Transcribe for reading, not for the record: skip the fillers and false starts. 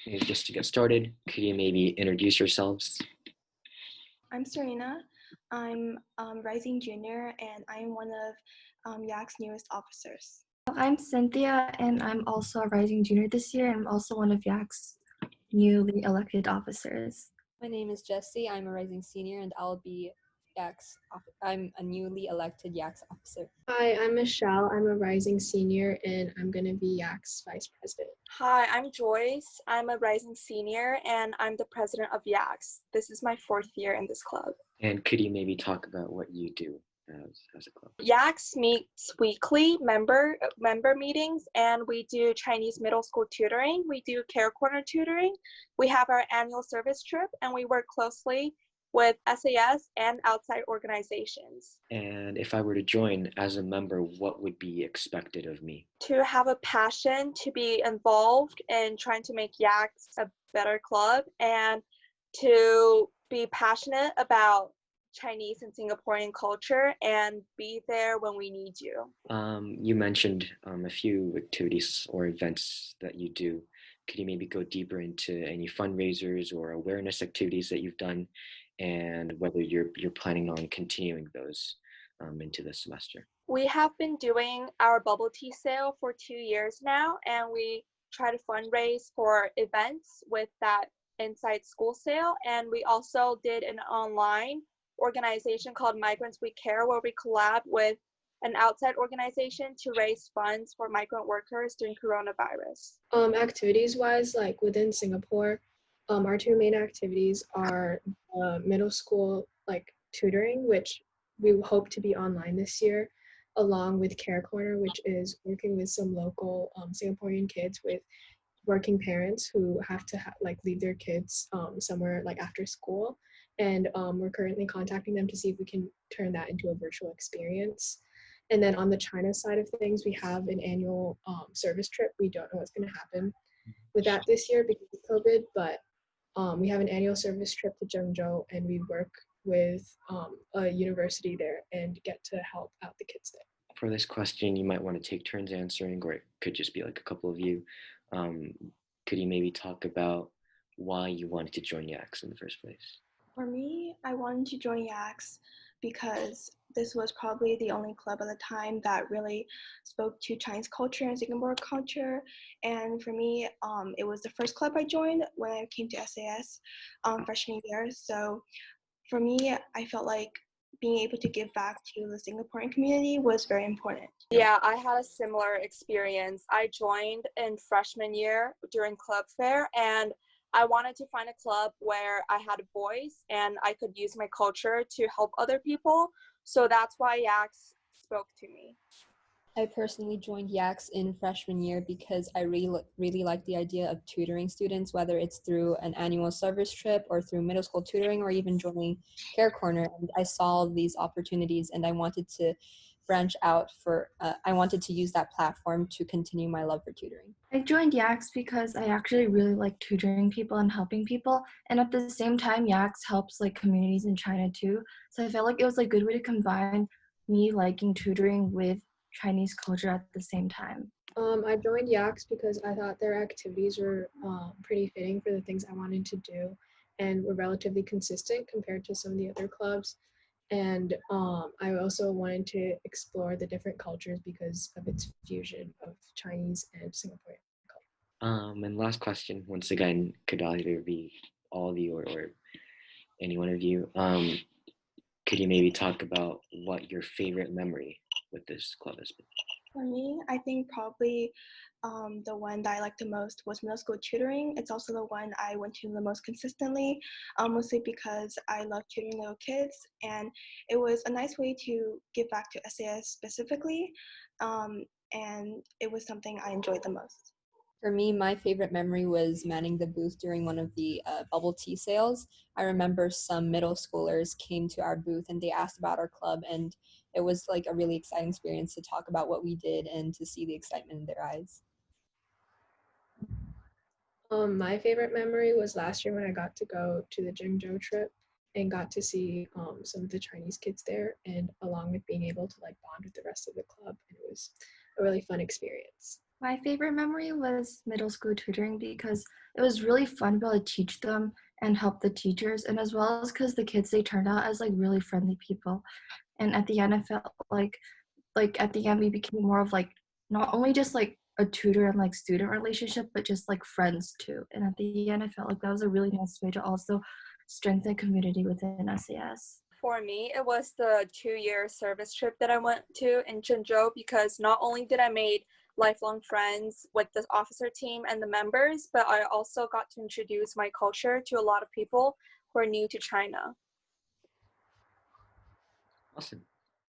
Okay, just to get started, could you maybe introduce yourselves? I'm Serena. I'm Rising Junior, and I'm one of YAC's newest officers. I'm Cynthia, and I'm also a rising junior this year. I'm also one of YAC's newly elected officers. My name is Jessie. I'm a rising senior, and I'll be I'm a newly elected YACS officer. Hi, I'm Michelle. I'm a rising senior and I'm going to be YAC's vice president. Hi, I'm Joyce. I'm a rising senior and I'm the president of YACS. This is my 4th year in this club. And could you maybe talk about what you do as a club? YACS meets weekly member meetings, and we do Chinese middle school tutoring. We do care corner tutoring. We have our annual service trip, and we work closely with SAS and outside organizations. And if I were to join as a member, what would be expected of me? To have a passion to be involved in trying to make YACS a better club, and to be passionate about Chinese and Singaporean culture and be there when we need you. You mentioned a few activities or events that you do. Could you maybe go deeper into any fundraisers or awareness activities that you've done, and whether you're planning on continuing those into this semester? We have been doing our bubble tea sale for 2 years now, and we try to fundraise for events with that inside school sale. And we also did an online organization called Migrants We Care, where we collab with an outside organization to raise funds for migrant workers during coronavirus. Activities wise, like within Singapore, our two main activities are middle school tutoring, which we hope to be online this year, along with Care Corner, which is working with some local Singaporean kids with working parents who have to leave their kids somewhere after school, and we're currently contacting them to see if we can turn that into a virtual experience. And then on the China side of things, we have an annual service trip. We don't know what's going to happen with that this year because of COVID, but we have an annual service trip to Zhengzhou, and we work with a university there and get to help out the kids there. For this question, you might want to take turns answering, or it could just be a couple of you. Could you maybe talk about why you wanted to join YACS in the first place? For me, I wanted to join YACS because this was probably the only club at the time that really spoke to Chinese culture and Singapore culture. And for me, it was the first club I joined when I came to SAS freshman year. So for me, I felt like being able to give back to the Singaporean community was very important. Yeah, I had a similar experience. I joined in freshman year during club fair, and I wanted to find a club where I had a voice and I could use my culture to help other people. So that's why YACS spoke to me. I personally joined YACS in freshman year because I really like the idea of tutoring students, whether it's through an annual service trip or through middle school tutoring or even joining Care Corner. And I saw these opportunities and I wanted to branch out I wanted to use that platform to continue my love for tutoring. I joined YACS because I actually really like tutoring people and helping people, and at the same time YACS helps communities in China too, so I felt like it was a good way to combine me liking tutoring with Chinese culture at the same time. I joined YACS because I thought their activities were pretty fitting for the things I wanted to do and were relatively consistent compared to some of the other clubs. And I also wanted to explore the different cultures because of its fusion of Chinese and Singaporean culture. And last question, once again, could either be all of you or any one of you. Could you maybe talk about what your favorite memory with this club has been? For me, I think probably the one that I liked the most was middle school tutoring. It's also the one I went to the most consistently, mostly because I love tutoring little kids, and it was a nice way to give back to SAS specifically, and it was something I enjoyed the most. For me, my favorite memory was manning the booth during one of the bubble tea sales. I remember some middle schoolers came to our booth and they asked about our club, and it was a really exciting experience to talk about what we did and to see the excitement in their eyes. My favorite memory was last year when I got to go to the Zhengzhou trip and got to see some of the Chinese kids there, and along with being able to bond with the rest of the club. And it was a really fun experience. My favorite memory was middle school tutoring because it was really fun to be able to teach them and help the teachers, and as well as because the kids they turned out as like really friendly people. And at the end, I felt like at the end we became more of like not only just like a tutor and like student relationship, but just like friends too. And at the end, I felt like that was a really nice way to also strengthen community within SAS. For me, it was the 2-year service trip that I went to in Zhengzhou because not only did I make lifelong friends with the officer team and the members, but I also got to introduce my culture to a lot of people who are new to China. Awesome.